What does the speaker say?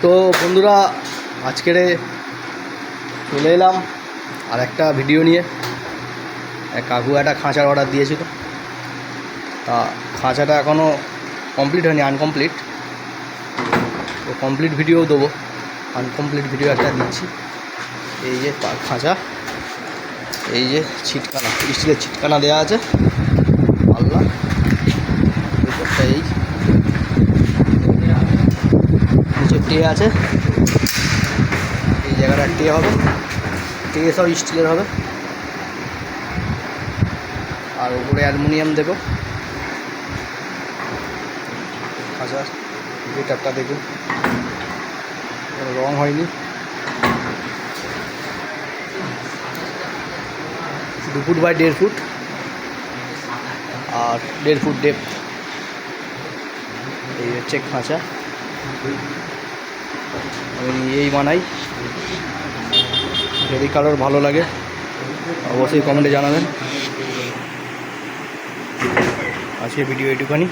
তো বন্ধুরা, আজকের চলে এলাম আর একটা ভিডিও নিয়ে। কাকু একটা খাঁচার অর্ডার দিয়েছিল, তা খাঁচাটা এখনও কমপ্লিট হয়নি, আনকমপ্লিট। তো কমপ্লিট ভিডিও দেবো, আনকমপ্লিট ভিডিও একটা দিচ্ছি। এই যে খাঁচা, এই যে ছিটকানা, স্টিলের ছিটকানা দেওয়া আছে, পাল্লা এই নিচে টে আছে, এই জায়গাটা টে হবে, টে সব স্টিলের হবে, আর উপরে অ্যালুমিনিয়াম দেবো। আচ্ছা, গেটআপটা দেখুন, রং হয়নি, 2 ফুট বাই 1.5 ফুট আর 1.5 ফুট ডেপথ। এই হচ্ছে খাঁচা, আমি এই বানাই। যদি কারোর ভালো লাগে অবশ্যই কমেন্টে জানাবেন। আজকে ভিডিও এটুখানি।